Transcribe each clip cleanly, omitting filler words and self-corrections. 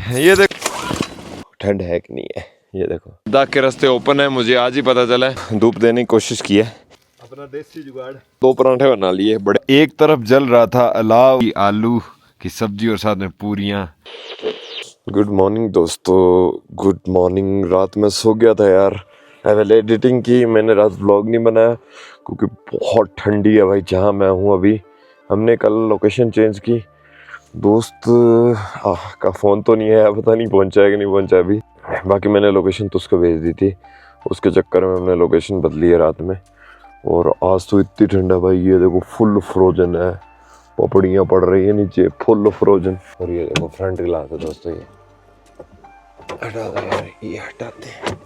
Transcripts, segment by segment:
ये देखो ठंड है कि नहीं है, ये देखो लद्दाख के रास्ते ओपन है, मुझे आज ही पता चला है। धूप देने की कोशिश की है, अपना देसी जुगाड़। 2 पराठे बना लिए बड़े। एक तरफ जल रहा था अलाव की आलू की सब्जी और साथ में पूरियां। गुड मॉर्निंग दोस्तों, गुड मॉर्निंग। रात में सो गया था यार, एडिटिंग की मैंने, रात व्लॉग नहीं बनाया क्योंकि बहुत ठंडी है भाई जहाँ मैं हूँ अभी। हमने कल लोकेशन चेंज की, दोस्त का फ़ोन तो नहीं है, पता नहीं पहुँचा है कि नहीं पहुँचा अभी। बाकी मैंने लोकेशन तो उसको भेज दी थी, उसके चक्कर में हमने लोकेशन बदली है रात में। और आज तो इतनी ठंडा भाई, ये देखो फुल फ्रोजन है, पपड़ियाँ पड़ रही है नीचे, फुल फ्रोजन। और ये देखो फ्रंट ग्लास है दोस्तों, ये हटा दो यार, ये हटाते हैं।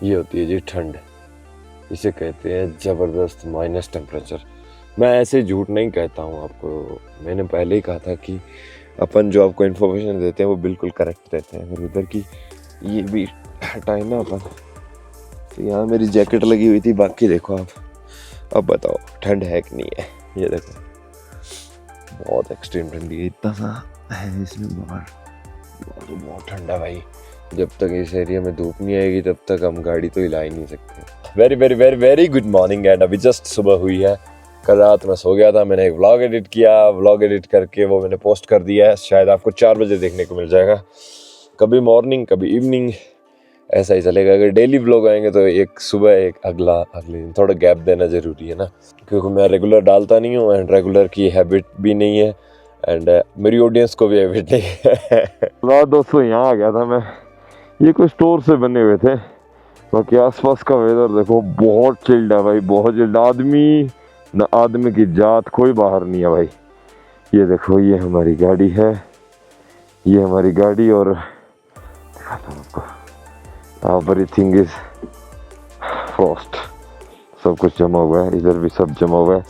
ये होती है जी ठंड, इसे कहते हैं ज़बरदस्त माइनस टेम्परेचर। मैं ऐसे झूठ नहीं कहता हूँ आपको, मैंने पहले ही कहा था कि अपन जो आपको इन्फॉर्मेशन देते हैं वो बिल्कुल करेक्ट देते हैं। फिर उधर की ये भी हटाए ना अपन, तो यहाँ मेरी जैकेट लगी हुई थी। बाकी देखो आप, अब बताओ ठंड है कि नहीं है। ये देखो बहुत एक्सट्रीम ठंडी है, इतना सा है इसमें बाहर, बहुत ठंडा भाई। जब तक इस एरिया में धूप नहीं आएगी तब तक हम गाड़ी तो हिला ही नहीं सकते। Very very very very good morning. And अभी जस्ट सुबह हुई है। कल रात मैं सो गया था, मैंने एक व्लॉग एडिट किया, व्लॉग एडिट करके वो मैंने पोस्ट कर दिया है। शायद आपको 4 बजे देखने को मिल जाएगा, कभी मॉर्निंग कभी इवनिंग, ऐसा ही चलेगा। अगर डेली व्लॉग आएंगे तो एक सुबह एक अगले दिन, थोड़ा गैप देना ज़रूरी है ना, क्योंकि मैं रेगुलर डालता नहीं हूँ एंड रेगुलर की हैबिट भी नहीं है एंड मेरी ऑडियंस को भी हैबिट नहीं है। रात दोस्तों यहाँ आ गया था मैं, ये कुछ स्टोर से बने हुए थे। बाकी आसपास का वेदर देखो, बहुत चिल्ड है भाई, बहुत चिल्ड। आदमी न आदमी की जात, कोई बाहर नहीं है भाई। ये देखो ये हमारी गाड़ी है, ये हमारी गाड़ी, और दिखाता हूँ आपको, एवरीथिंग इज फ्रॉस्ट, सब कुछ जमा हुआ है, इधर भी सब जमा हुआ है।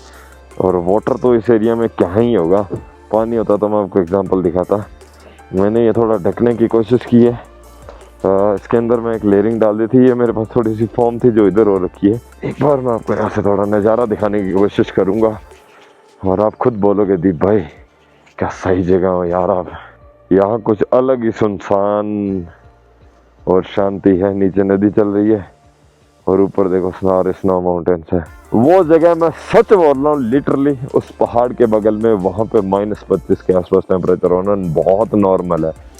और वाटर तो इस एरिया में क्या ही होगा, पानी होता तो मैं आपको एग्जांपल दिखाता। मैंने ये थोड़ा ढकने की कोशिश की है, इसके अंदर मैं एक लेयरिंग डाल दी थी। ये मेरे पास थोड़ी सी फॉर्म थी जो इधर हो रखी है। एक बार मैं आपको यहाँ से थोड़ा नज़ारा दिखाने की कोशिश करूँगा और आप खुद बोलोगे दीप भाई क्या सही जगह हो यार आप। यहाँ कुछ अलग ही सुनसान और शांति है, नीचे नदी चल रही है और ऊपर देखो सारे स्नो माउंटेन्स है। वो जगह मैं सच बोल रहा हूँ, लिटरली उस पहाड़ के बगल में, वहाँ पे -25 के आसपास टेम्परेचर होना बहुत नॉर्मल है।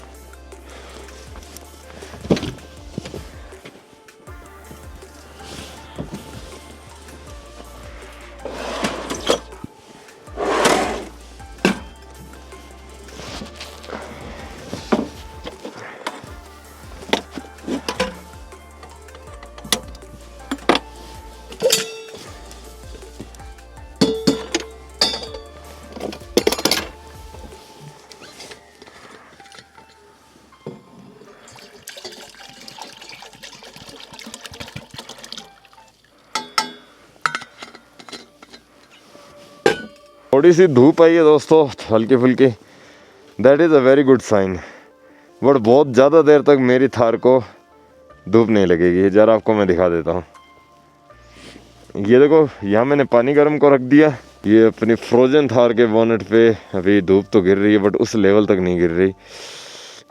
थोड़ी सी धूप आई है दोस्तों, हल्की फुल्की, that is a very good sign. But बहुत ज़्यादा देर तक मेरी थार को धूप नहीं लगेगी। ज़रा आपको मैं दिखा देता हूँ। ये देखो यहाँ मैंने पानी गर्म को रख दिया। ये अपनी फ्रोजन थार के बोनेट पे अभी धूप तो गिर रही है बट उस लेवल तक नहीं गिर रही।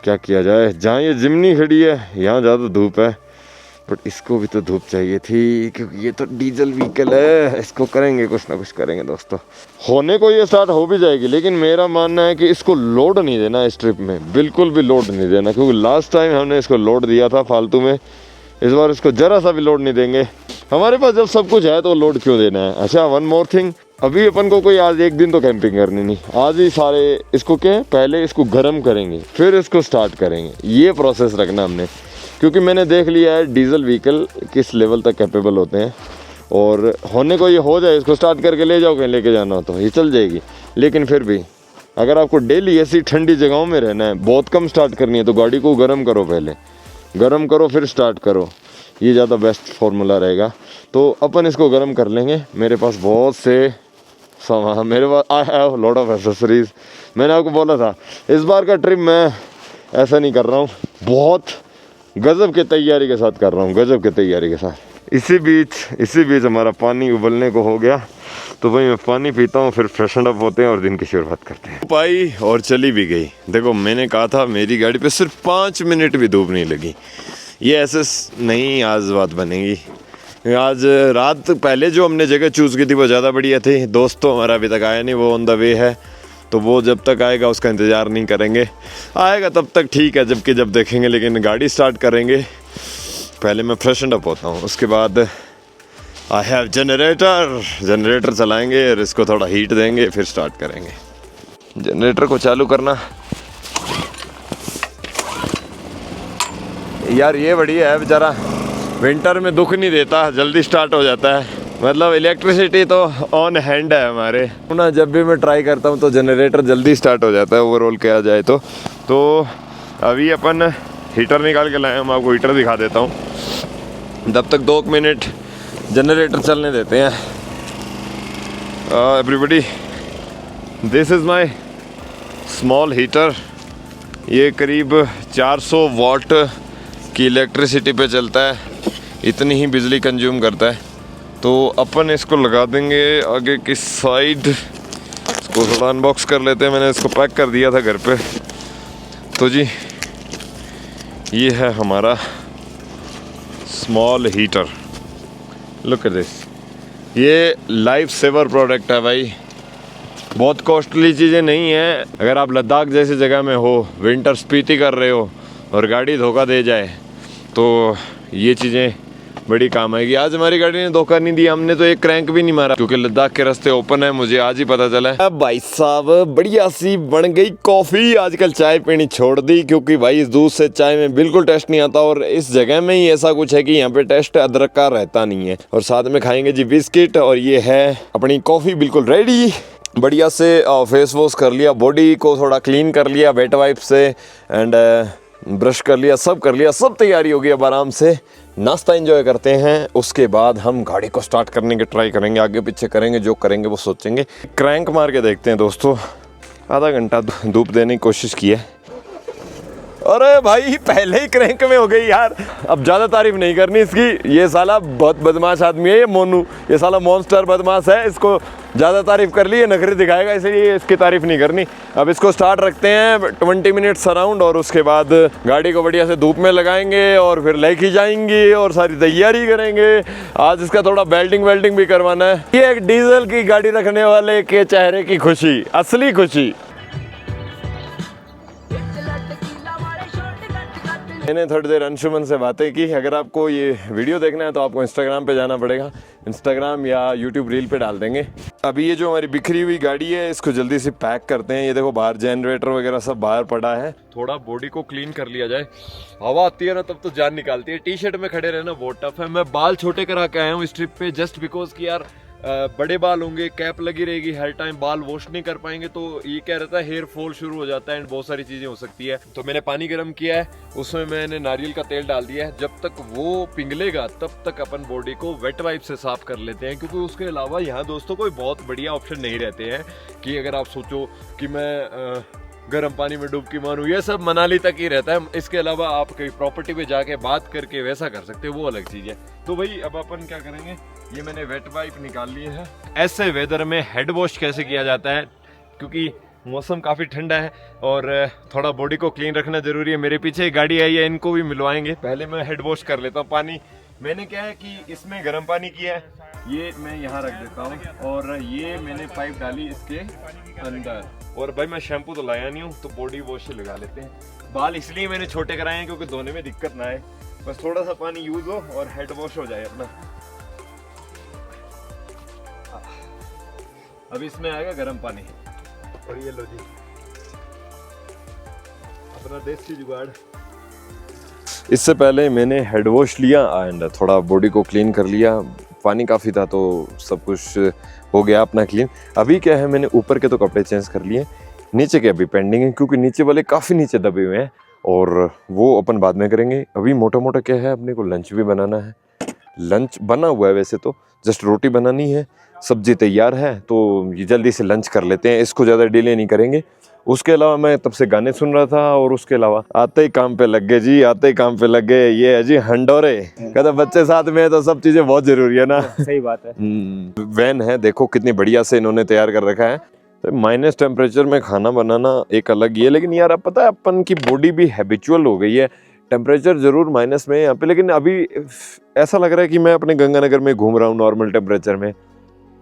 क्या किया जाए, जहाँ ये जिमनी खड़ी है यहाँ ज़्यादा धूप है, बट इसको भी तो धूप चाहिए थी क्योंकि ये तो डीजल व्हीकल है। इसको करेंगे, कुछ ना कुछ करेंगे दोस्तों। होने को ये स्टार्ट हो भी जाएगी, लेकिन मेरा मानना है कि इसको लोड नहीं देना इस ट्रिप में, बिल्कुल भी लोड नहीं देना, क्योंकि लास्ट टाइम हमने इसको लोड दिया था फालतू में। इस बार इसको ज़रा सा भी लोड नहीं देंगे। हमारे पास जब सब कुछ है तो लोड क्यों देना है। अच्छा वन मोर थिंग, अभी अपन को कोई आज एक दिन तो कैंपिंग करनी नहीं, आज ही सारे इसको क्या है, पहले इसको गर्म करेंगे फिर इसको स्टार्ट करेंगे। ये प्रोसेस रखना हमने, क्योंकि मैंने देख लिया है डीजल व्हीकल किस लेवल तक कैपेबल होते हैं। और होने को ये हो जाए, इसको स्टार्ट करके ले जाओ, कहीं लेके जाना हो तो ये चल जाएगी। लेकिन फिर भी अगर आपको डेली ऐसी ठंडी जगहों में रहना है, बहुत कम स्टार्ट करनी है, तो गाड़ी को गर्म करो, पहले गर्म करो फिर स्टार्ट करो, ये ज़्यादा बेस्ट फार्मूला रहेगा। तो अपन इसको गर्म कर लेंगे। मेरे पास बहुत से सामान, मेरे पास I have lot of accessories. मैंने आपको बोला था इस बार का ट्रिप मैं ऐसा नहीं कर रहा हूँ, बहुत गजब के तैयारी के साथ कर रहा हूँ, गजब के तैयारी के साथ। इसी बीच हमारा पानी उबलने को हो गया, तो भाई मैं पानी पीता हूँ, फिर फ्रेशन अप होते हैं और दिन की शुरुआत करते हैं। धूप आई और चली भी गई। देखो मैंने कहा था मेरी गाड़ी पे सिर्फ 5 मिनट भी धूप नहीं लगी। ये ऐसे नहीं आज बात बनेगी। आज रात पहले जो हमने जगह चूज़ की थी वो ज़्यादा बढ़िया थी। दोस्त तो हमारा अभी तक आया नहीं, वो ऑन द वे है, तो वो जब तक आएगा उसका इंतज़ार नहीं करेंगे। आएगा तब तक ठीक है, जबकि जब देखेंगे, लेकिन गाड़ी स्टार्ट करेंगे पहले मैं फ्रेशन अप होता हूँ, उसके बाद आई हैव जनरेटर चलाएंगे और इसको थोड़ा हीट देंगे, फिर स्टार्ट करेंगे। जनरेटर को चालू करना यार ये बढ़िया है, बेचारा विंटर में दुख नहीं देता, जल्दी स्टार्ट हो जाता है। मतलब इलेक्ट्रिसिटी तो ऑन हैंड है हमारे ना। जब भी मैं ट्राई करता हूँ तो जनरेटर जल्दी स्टार्ट हो जाता है ओवरऑल किया जाए तो अभी अपन हीटर निकाल के लाए, मैं आपको हीटर दिखा देता हूँ। तब तक 2 मिनट जनरेटर चलने देते हैं। Everybody, this is my small heater. ये करीब 400 वाट की इलेक्ट्रिसिटी पे चलता है, इतनी ही बिजली कंज्यूम करता है। तो अपन इसको लगा देंगे आगे की साइड। इसको थोड़ा अनबॉक्स कर लेते हैं, मैंने इसको पैक कर दिया था घर पे। तो जी ये है हमारा small heater, look at this. ये लाइफ सेवर प्रोडक्ट है भाई, बहुत कॉस्टली चीज़ें नहीं है। अगर आप लद्दाख जैसी जगह में हो, विंटर स्पीति कर रहे हो और गाड़ी धोखा दे जाए तो ये चीज़ें बड़ी काम आएगी। आज हमारी गाड़ी ने धोखा नहीं दिया, हमने तो एक क्रैंक भी नहीं मारा क्योंकि लद्दाख के रास्ते ओपन है, मुझे आज ही पता चला है। अब भाई साहब बढ़िया सी बन गई कॉफ़ी। आजकल चाय पीनी छोड़ दी क्योंकि भाई इस दूध से चाय में बिल्कुल टेस्ट नहीं आता, और इस जगह में ही ऐसा कुछ है कि यहाँ पे टेस्ट अदरक का रहता नहीं है। और साथ में खाएंगे जी बिस्किट, और ये है अपनी कॉफ़ी बिल्कुल रेडी। बढ़िया से फेस वॉश कर लिया, बॉडी को थोड़ा क्लीन कर लिया वेट वाइप से, एंड ब्रश कर लिया, सब कर लिया, सब तैयारी हो गई। अब आराम से नाश्ता एंजॉय करते हैं, उसके बाद हम गाड़ी को स्टार्ट करने के ट्राई करेंगे, आगे पीछे करेंगे, जो करेंगे वो सोचेंगे। क्रैंक मार के देखते हैं दोस्तों। आधा घंटा धूप देने की कोशिश की है। अरे भाई पहले ही क्रैंक में हो गई यार। अब ज़्यादा तारीफ नहीं करनी इसकी, ये साला बहुत बदमाश आदमी है ये मोनू, ये साला मॉन्स्टर बदमाश है। इसको ज़्यादा तारीफ कर ली, ये नखरे दिखाएगा, इसलिए इसकी तारीफ नहीं करनी। अब इसको स्टार्ट रखते हैं 20 मिनट्स अराउंड, और उसके बाद गाड़ी को बढ़िया से धूप में लगाएंगे और फिर लेके जाएंगे और सारी तैयारी करेंगे। आज इसका थोड़ा बेल्टिंग भी करवाना है। ये एक डीजल की गाड़ी रखने वाले के चेहरे की खुशी, असली खुशी। मैंने थोड़ी देर अंशुमन से बातें की। अगर आपको ये वीडियो देखना है तो आपको इंस्टाग्राम पे जाना पड़ेगा, इंस्टाग्राम या यूट्यूब रील पे डाल देंगे। अभी ये जो हमारी बिखरी हुई गाड़ी है इसको जल्दी से पैक करते हैं। ये देखो बाहर जनरेटर वगैरह सब बाहर पड़ा है, थोड़ा बॉडी को क्लीन कर लिया जाए। हवा आती है ना तब तो जान निकालती है। टी शर्ट में खड़े रहना बहुत टफ है। मैं बाल छोटे करा के आया हूँ इस ट्रिप पे, जस्ट बिकॉज कि यार बड़े बाल होंगे, कैप लगी रहेगी हर टाइम, बाल वॉश नहीं कर पाएंगे तो ये क्या रहता है, हेयर फॉल शुरू हो जाता है एंड बहुत सारी चीजें हो सकती है। तो मैंने पानी गर्म किया है, उसमें मैंने नारियल का तेल डाल दिया है। जब तक वो पिघलेगा तब तक अपन बॉडी को वेट वाइप से साफ कर लेते हैं, क्योंकि उसके अलावा यहाँ दोस्तों कोई बहुत बढ़िया ऑप्शन नहीं रहते हैं कि अगर आप सोचो कि मैं गर्म पानी में डुबकी मारूं, ये सब मनाली तक ही रहता है। इसके अलावा आप कहीं प्रॉपर्टी पे जाके बात करके वैसा कर सकते हो, वो अलग चीज है। तो भाई अब अपन क्या करेंगे, ये मैंने वेट वाइप निकाल लिए है। ऐसे वेदर में हेड वॉश कैसे किया जाता है, क्योंकि मौसम काफ़ी ठंडा है और थोड़ा बॉडी को क्लीन रखना जरूरी है। मेरे पीछे एक गाड़ी आई है, इनको भी मिलवाएंगे। पहले मैं हेड वॉश कर लेता हूँ। पानी मैंने क्या है कि इसमें गर्म पानी किया है, ये मैं यहाँ रख देता हूँ, और ये मैंने पाइप डाली इसके अंदर। और भाई मैं शैम्पू तो लाया नहीं हूँ, तो बॉडी वॉश ही लगा लेते हैं। बाल इसलिए मैंने छोटे कराए हैं क्योंकि धोने में दिक्कत ना आए, बस थोड़ा सा पानी यूज हो और हेड वॉश हो जाए अपना। अब इसमें आएगा गर्म पानी, और ये लो जी अपना देसी जुगाड़। इससे पहले मैंने हेड वॉश लिया एंड थोड़ा बॉडी को क्लीन कर लिया। पानी काफ़ी था तो सब कुछ हो गया अपना क्लीन। अभी क्या है, मैंने ऊपर के तो कपड़े चेंज कर लिए, नीचे के अभी पेंडिंग है क्योंकि नीचे वाले काफ़ी नीचे दबे हुए हैं, और वो अपन बाद में करेंगे। अभी मोटा मोटा क्या है, अपने को लंच भी बनाना है। लंच बना हुआ है वैसे तो, जस्ट रोटी बनानी है, सब्जी तैयार है, तो ये जल्दी से लंच कर लेते हैं, इसको ज़्यादा डिले नहीं करेंगे। उसके अलावा मैं तब से गाने सुन रहा था, और उसके अलावा आते ही काम पे लग गए जी, आते ही काम पे लग गए। ये है जी हंडोरे, कहते बच्चे साथ में है तो सब चीजें बहुत जरूरी है ना। सही बात है। वैन है, देखो कितनी बढ़िया से इन्होंने तैयार कर रखा है। तो माइनस टेम्परेचर में खाना बनाना एक अलग ही है, लेकिन यार अब पता है अपन की बॉडी भी हैबिचुअल हो गई है। टेम्परेचर जरूर माइनस में है यहाँ पे, लेकिन अभी ऐसा लग रहा है कि मैं अपने गंगानगर में घूम रहा हूँ नॉर्मल टेम्परेचर में,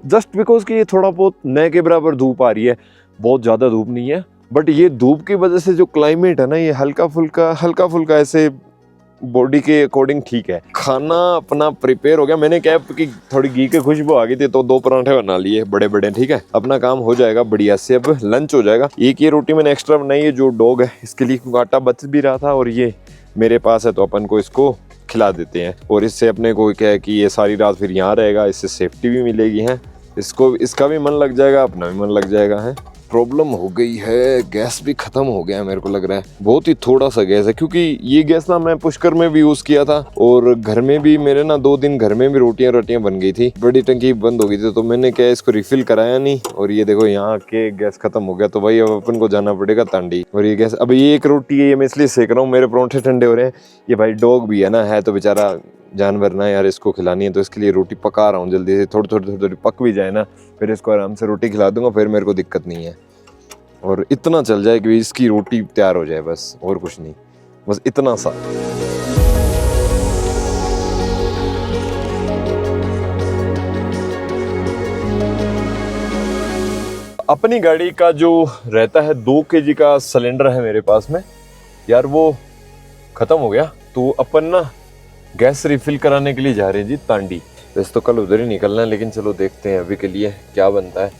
जस्ट बिकॉज कि ये थोड़ा बहुत नए के बराबर धूप आ रही है, बहुत ज़्यादा धूप नहीं है। बट ये धूप की वजह से जो क्लाइमेट है ना, ये हल्का फुल्का ऐसे बॉडी के अकॉर्डिंग ठीक है। खाना अपना प्रिपेयर हो गया, मैंने क्या कि थोड़ी घी की खुशबू आ गई थी तो 2 पराठे बना लिए बड़े बड़े, ठीक है, अपना काम हो जाएगा बढ़िया से। अब लंच हो जाएगा। एक ये रोटी मैंने एक्स्ट्रा बनाई है, जो डॉग है इसके लिए आटा बच भी रहा था, और ये मेरे पास है तो अपन को इसको खिला देते हैं। और इससे अपने को क्या है कि ये सारी रात फिर यहाँ रहेगा, इससे सेफ्टी भी मिलेगी है, इसको इसका भी मन लग जाएगा, अपना भी मन लग जाएगा है। प्रॉब्लम हो गई है, गैस भी खत्म हो गया है मेरे को लग रहा है, बहुत ही थोड़ा सा गैस है, क्योंकि ये गैस ना मैं पुष्कर में भी यूज किया था, और घर में भी मेरे ना 2 दिन घर में भी रोटियां बन गई थी, बड़ी टंकी बंद हो गई थी, तो मैंने क्या इसको रिफिल कराया नहीं, और ये देखो यहाँ के गैस खत्म हो गया, तो भाई अब अपन को जाना पड़ेगा तांडी। और ये गैस, अब ये एक रोटी है, ये मैं इसलिए सेक रहा हूँ, मेरे परोंठे ठंडे हो रहे हैं। ये भाई डॉग भी है ना, है तो बेचारा जानवर ना यार, इसको खिलानी है, तो इसके लिए रोटी पका रहा हूँ जल्दी से, थोड़ी पक भी जाए ना, फिर इसको आराम से रोटी खिला दूंगा, फिर मेरे को दिक्कत नहीं है। और इतना चल जाए कि इसकी रोटी तैयार हो जाए, बस और कुछ नहीं, बस इतना सा। अपनी गाड़ी का जो रहता है 2 kg का सिलेंडर है मेरे पास में यार, वो खत्म हो गया, तो अपन ना गैस रिफिल कराने के लिए जा रहे हैं जी तांडी। वैसे तो कल उधर ही निकलना है, लेकिन चलो देखते हैं अभी के लिए क्या बनता है।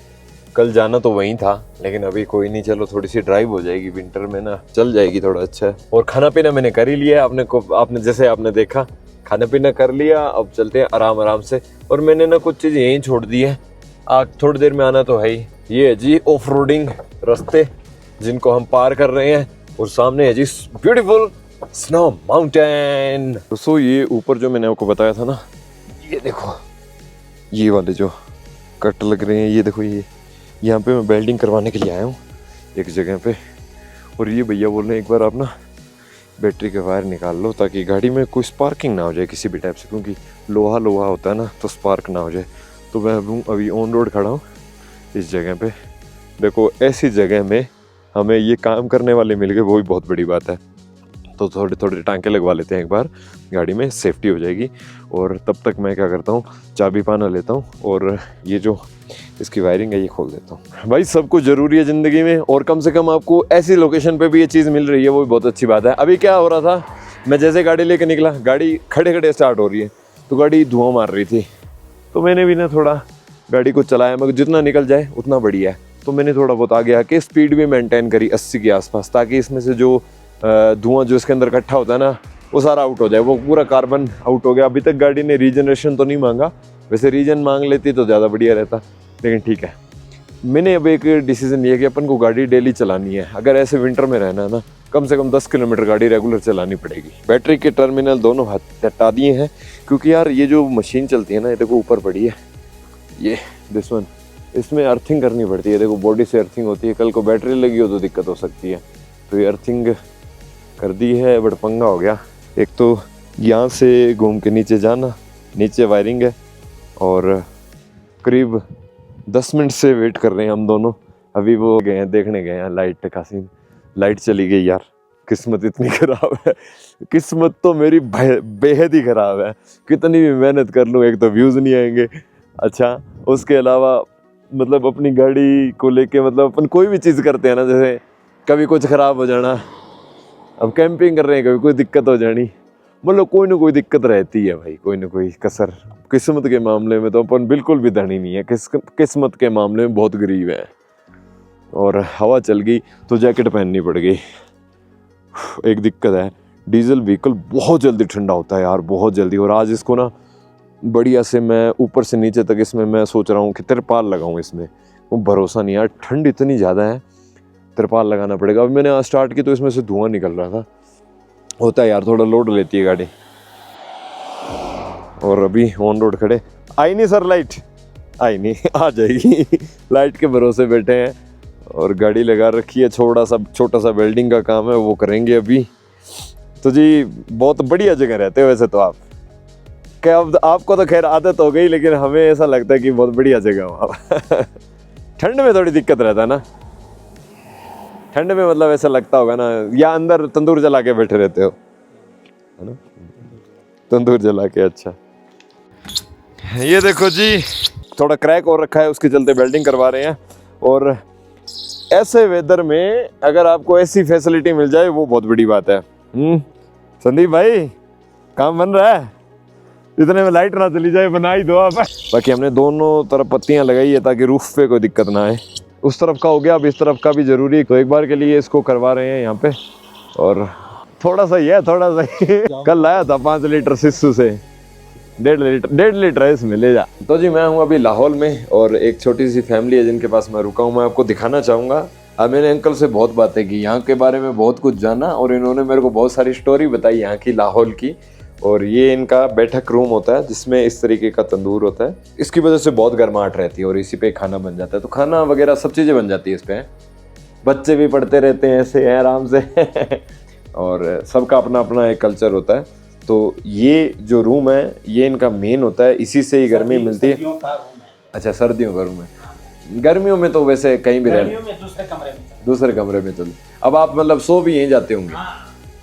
कल जाना तो वहीं था, लेकिन अभी कोई नहीं, चलो थोड़ी सी ड्राइव हो जाएगी, विंटर में ना चल जाएगी, थोड़ा अच्छा है। और खाना पीना मैंने कर ही लिया, आपने जैसे आपने देखा खाना पीना कर लिया, अब चलते हैं आराम से। और मैंने ना कुछ चीज़ यहीं छोड़ दी है, थोड़ी देर में आना तो है ही। ये है जी ऑफ रोडिंग रास्ते जिनको हम पार कर रहे हैं, और सामने है जी ब्यूटीफुल स्नो माउंटेन। दोस्तों ये ऊपर जो मैंने आपको बताया था ना, ये देखो ये वाले जो कट लग रहे हैं, ये देखो, ये यहाँ पे मैं वेल्डिंग करवाने के लिए आया हूँ एक जगह पे। और ये भैया बोल रहे हैं एक बार आप ना बैटरी के वायर निकाल लो, ताकि गाड़ी में कोई स्पार्किंग ना हो जाए किसी भी टाइप से, क्योंकि लोहा होता है ना, तो स्पार्क ना हो जाए। तो मैं अभी ऑन रोड खड़ा हूँ इस जगह पे। देखो ऐसी जगह में हमें ये काम करने वाले मिल गए, वो भी बहुत बड़ी बात है। तो थोड़े टांके लगवा लेते हैं एक बार गाड़ी में, सेफ्टी हो जाएगी। और तब तक मैं क्या करता हूँ, चाबी पाना लेता हूँ, और ये जो इसकी वायरिंग है ये खोल देता हूँ। भाई सब कुछ ज़रूरी है ज़िंदगी में, और कम से कम आपको ऐसी लोकेशन पे भी ये चीज़ मिल रही है, वो भी बहुत अच्छी बात है। अभी क्या हो रहा था, मैं जैसे गाड़ी लेके निकला, गाड़ी खड़े स्टार्ट हो रही है, तो गाड़ी धुआं मार रही थी, तो मैंने भी ना थोड़ा गाड़ी को चलाया, मगर जितना निकल जाए उतना बढ़िया है। तो मैंने थोड़ा बहुत आगे आके स्पीड भी मेंटेन करी 80 के आसपास, ताकि इसमें से जो धुआं जो इसके अंदर इकट्ठा होता है ना, वो सारा आउट हो जाए, वो पूरा कार्बन आउट हो गया। अभी तक गाड़ी ने रीजनरेशन तो नहीं मांगा, वैसे रीजन मांग लेती तो ज़्यादा बढ़िया रहता, लेकिन ठीक है। मैंने अब एक डिसीजन लिया कि अपन को गाड़ी डेली चलानी है। अगर ऐसे विंटर में रहना है ना, कम से कम 10 किलोमीटर गाड़ी रेगुलर चलानी पड़ेगी। बैटरी के टर्मिनल दोनों हटा दिए हैं, क्योंकि यार ये जो मशीन चलती है ना, ये देखो ऊपर पड़ी है, ये दिस वन, इसमें अर्थिंग करनी पड़ती है। देखो बॉडी से अर्थिंग होती है, कल को बैटरी लगी हो तो दिक्कत हो सकती है। तो ये अर्थिंग कर दी है, बट पंगा हो गया। एक तो यहाँ से घूम के नीचे जाना, नीचे वायरिंग है, और करीब 10 मिनट से वेट कर रहे हैं हम दोनों। अभी वो गए हैं, देखने गए हैं लाइट का सीन, लाइट चली गई यार। किस्मत इतनी खराब है, किस्मत तो मेरी बेहद ही खराब है। कितनी भी मेहनत कर लूँ, एक तो व्यूज़ नहीं आएंगे, अच्छा उसके अलावा मतलब अपनी गाड़ी को लेके, मतलब अपन कोई भी चीज़ करते हैं ना, जैसे कभी कुछ ख़राब हो जाना, अब कैंपिंग कर रहे हैं, कभी कोई दिक्कत हो जानी, मतलब कोई ना कोई दिक्कत रहती है भाई, कोई ना कोई कसर। किस्मत के मामले में तो अपन बिल्कुल भी धनी नहीं है, किस्मत के मामले में बहुत गरीब है। और हवा चल गई तो जैकेट पहननी पड़ गई। एक दिक्कत है, डीजल व्हीकल बहुत जल्दी ठंडा होता है यार, बहुत जल्दी। और आज इसको ना बढ़िया से मैं ऊपर से नीचे तक इसमें मैं सोच रहा हूँ कि तिरपाल लगाऊँ इसमें, वो भरोसा नहीं यार, ठंड इतनी ज़्यादा है, तिरपाल लगाना पड़ेगा। अभी मैंने आज स्टार्ट की तो इसमें से धुआं निकल रहा था, होता है यार, थोड़ा लोड लेती है गाड़ी। और अभी ऑन रोड खड़े, आई नहीं सर लाइट, आई नहीं, आ जाएगी, लाइट के भरोसे बैठे हैं। और गाड़ी लगा रखी है, छोटा सा वेल्डिंग का काम है वो करेंगे अभी। तो जी बहुत बढ़िया जगह रहते हो वैसे तो आप, क्या अब आपको तो खैर आदत हो गई, लेकिन हमें ऐसा लगता है कि बहुत बढ़िया जगह हो आप। ठंड में थोड़ी दिक्कत रहता है ना, ठंड में मतलब ऐसा लगता होगा ना, या अंदर तंदूर जला के बैठे रहते हो, है ना? तंदूर जला के। अच्छा ये देखो जी थोड़ा क्रैक और रखा है, उसके चलते वेल्डिंग करवा रहे हैं। और ऐसे वेदर में अगर आपको ऐसी फैसिलिटी मिल जाए वो बहुत बड़ी बात है। संदीप भाई काम बन रहा है, इतने में लाइट ना चली जाए, बना ही दो आप। बाकी हमने दोनों तरफ पत्तियां लगाई है ताकि रूफ पे कोई दिक्कत ना आए। उस तरफ का हो गया, अब इस तरफ का भी जरूरी, तो एक बार के लिए इसको करवा रहे हैं यहाँ पे। और थोड़ा सा ही है, थोड़ा सा ही। कल लाया था 5 लीटर सिस्सू से, 1.5 लीटर है इसमें, ले जा। तो जी मैं हूँ अभी लाहौल में और एक छोटी सी फैमिली है जिनके पास मैं रुका हूँ, मैं आपको दिखाना चाहूँगा। अब मैंने अंकल से बहुत बातें की, यहाँ के बारे में बहुत कुछ जाना, और इन्होंने मेरे को बहुत सारी स्टोरी बताई यहाँ की, लाहौल की। और ये इनका बैठक रूम होता है जिसमें इस तरीके का तंदूर होता है, इसकी वजह से बहुत गर्माहट रहती है और इसी पे खाना बन जाता है। तो खाना वगैरह सब चीज़ें बन जाती है इस पे, बच्चे भी पढ़ते रहते हैं ऐसे आराम से। और सबका अपना अपना एक कल्चर होता है। तो ये जो रूम है ये इनका मेन होता है, इसी से ही गर्मी मिलती है। अच्छा सर्दियों का रूम है, गर्मियों में तो वैसे कहीं भी रह, दूसरे कमरे में चलो। अब आप मतलब सो भी यहीं जाते होंगे?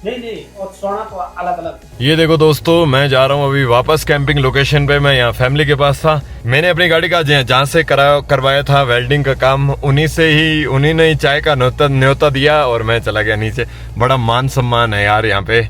नहीं, और सोना तो अलग अलग। ये देखो दोस्तों, मैं जा रहा हूँ अभी वापस कैंपिंग लोकेशन पे। मैं यहाँ फैमिली के पास था, मैंने अपनी गाड़ी का जहाँ से करवाया था वेल्डिंग का काम, उन्हीं ने ही चाय का न्योता दिया और मैं चला गया नीचे। बड़ा मान सम्मान है यार यहाँ पे।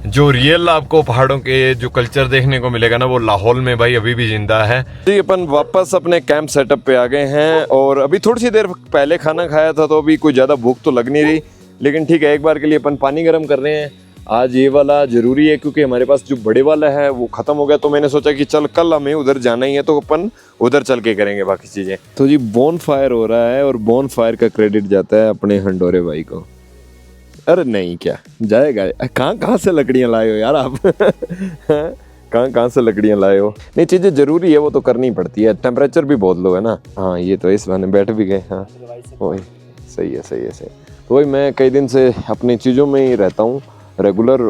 जो रियल आपको पहाड़ों के जो कल्चर देखने को मिलेगा ना, वो लाहौल में भाई अभी भी जिंदा है। जी अपन वापस अपने कैंप सेटअप पे आ गए हैं और अभी थोड़ी सी देर पहले खाना खाया था, तो अभी कोई ज़्यादा भूख तो लग नहीं रही, लेकिन ठीक है एक बार के लिए अपन पानी गर्म कर रहे हैं। आज ये वाला ज़रूरी है क्योंकि हमारे पास जो बड़े वाला है वो ख़त्म हो गया, तो मैंने सोचा कि चल कल हमें उधर जाना ही है तो अपन उधर चल के करेंगे बाकी चीज़ें। तो जी बोन फायर हो रहा है और बोन फायर का क्रेडिट जाता है अपने हंडोरे भाई को। अरे नहीं क्या जाएगा, कहाँ से लकड़ियाँ लाए हो यार आप? कहाँ से लकड़ियाँ लाए हो? नहीं चीज़ें ज़रूरी है वो तो करनी पड़ती है, टेम्परेचर भी बहुत लो है ना। हाँ ये तो इस बहाने बैठ भी गए। हाँ वही सही है सही है सही। तो वही मैं कई दिन से अपनी चीज़ों में ही रहता हूँ रेगुलर,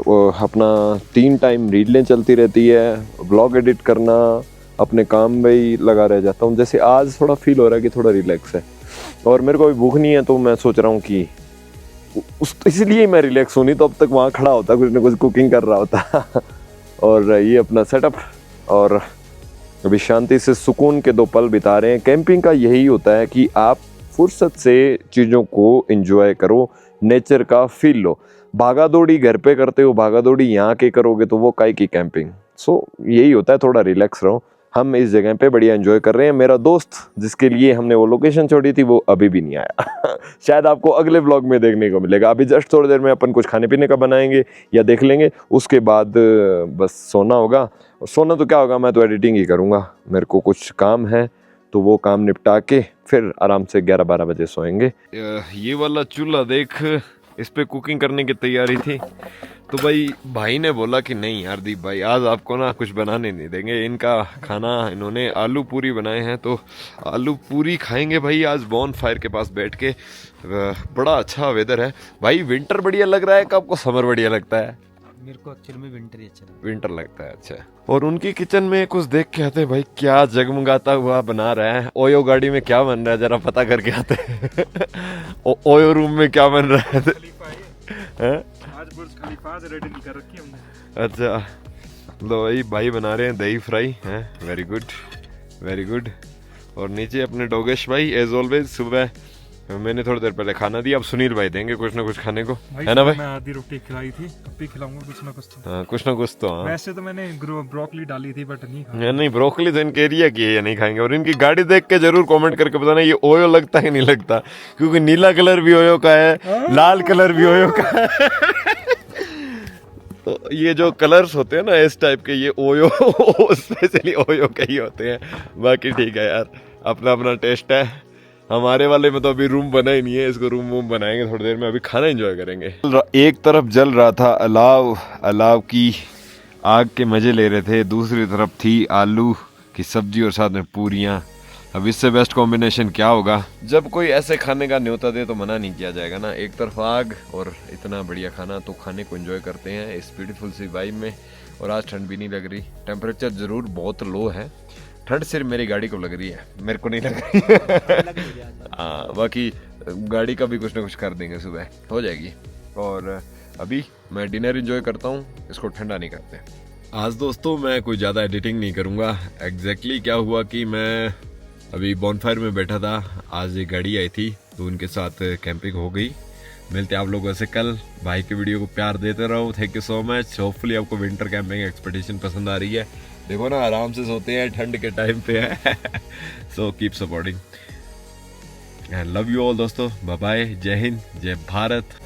अपना 3 टाइम रीलें चलती रहती है, ब्लॉग एडिट करना, अपने काम में ही लगा रह जाता हूँ। जैसे आज थोड़ा फील हो रहा है कि थोड़ा रिलैक्स है और मेरे को अभी भूख नहीं है, तो मैं सोच रहा हूँ कि इसलिए मैं रिलैक्स हूँ, नहीं तो अब तक वहाँ खड़ा होता कुछ ना कुछ कुकिंग कर रहा होता। और ये अपना सेटअप, और अभी शांति से सुकून के 2 पल बिता रहे हैं। कैंपिंग का यही होता है कि आप फुर्सत से चीज़ों को एंजॉय करो, नेचर का फील लो। भागा दौड़ी घर पे करते हो, भागा दौड़ी यहाँ के करोगे तो वो काहे की कैंपिंग। सो यही होता है, थोड़ा रिलैक्स रहो। हम इस जगह पे बढ़िया एंजॉय कर रहे हैं। मेरा दोस्त जिसके लिए हमने वो लोकेशन छोड़ी थी वो अभी भी नहीं आया। शायद आपको अगले व्लॉग में देखने को मिलेगा। अभी जस्ट थोड़ी देर में अपन कुछ खाने पीने का बनाएंगे या देख लेंगे, उसके बाद बस सोना होगा। और सोना तो क्या होगा, मैं तो एडिटिंग ही करूँगा, मेरे को कुछ काम है तो वो काम निपटा के फिर आराम से 11-12 बजे सोएंगे। ये वाला चूल्हा देख, इस पे कुकिंग करने की तैयारी थी, तो भाई ने बोला कि नहीं यार दीप भाई आज आपको ना कुछ बनाने नहीं देंगे। इनका खाना, इन्होंने आलू पूरी बनाए हैं तो आलू पूरी खाएंगे भाई आज बॉन फायर के पास बैठ के। बड़ा अच्छा वेदर है भाई। विंटर बढ़िया लग रहा है कि आपको समर बढ़िया लगता है? मेरे को एक्चुअली में विंटर ही अच्छा लगता है। विंटर लगता है, अच्छा। और उनकी किचन में कुछ देख के आते हैं भाई, क्या जगमगाता हुआ बना रहा है। ओयो गाड़ी में क्या बन रहा है जरा पता करके आते हैं। ओयो रूम में क्या बन रहा है? आज बुर्ज खलीफा रेडी कर रखी हमने। अच्छा लो भाई बना रहे हैं दही फ्राई हैं, वेरी गुड वेरी गुड। और नीचे अपने डोगेश भाई एज ऑलवेज, सुबह मैंने थोड़ी देर पहले खाना दिया, अब सुनील भाई देंगे कुछ ना कुछ खाने को, है ना भाई? मैं आधी रोटी खिलाई थी, अब भी खिलाऊंगा कुछ ना कुछ तो। हाँ कुछ ना कुछ तो। हाँ वैसे तो मैंने ब्रोकली डाली थी बट नहीं खाया। नहीं ब्रोकली तो इनके एरिया की है, ये नहीं खाएंगे। और इनकी गाड़ी देख के जरूर कमेंट करके बताना ये ओयो लगता है नहीं लगता, क्योंकि नीला कलर भी ओयो का है, लाल कलर भी ओयो का है। तो ये जो कलर्स होते हैं ना इस टाइप के, ये ओयो स्पेशली ओयो के ही होते हैं। बाकी ठीक है यार, अपना अपना टेस्ट है। हमारे वाले में तो अभी रूम बना ही नहीं है, इसको रूम बनाएंगे थोड़ी देर में, अभी खाना एंजॉय करेंगे। एक तरफ जल रहा था अलाव की आग के मजे ले रहे थे, दूसरी तरफ थी आलू की सब्जी और साथ में पूरियाँ। अब इससे बेस्ट कॉम्बिनेशन क्या होगा। जब कोई ऐसे खाने का न्योता दे तो मना नहीं किया जाएगा ना। एक तरफ आग और इतना बढ़िया खाना, तो खाने को एंजॉय करते हैं इस ब्यूटीफुल सी वाइब में। और आज ठंड भी नहीं लग रही, टेम्परेचर ज़रूर बहुत लो है, ठंड सिर्फ मेरी गाड़ी को लग रही है, मेरे को नहीं लग रही। हाँ, बाकी गाड़ी का भी कुछ ना कुछ कर देंगे, सुबह हो जाएगी। और अभी मैं डिनर एंजॉय करता हूँ, इसको ठंडा नहीं करते। आज दोस्तों मैं कोई ज़्यादा एडिटिंग नहीं करूँगा। एग्जैक्टली क्या हुआ कि मैं अभी बॉनफायर में बैठा था, आज एक गाड़ी आई थी तो उनके साथ कैंपिंग हो गई। मिलते हैं आप लोगों से कल। भाई के वीडियो को प्यार देते रहो, thank you so much. Hopefully आपको विंटर कैंपिंग एक्सपेडिशन पसंद आ रही है। देखो ना, आराम से सोते हैं, ठंड के टाइम पे है। So keep supporting and love you all दोस्तों। बाय बाय, जय हिंद, जय भारत।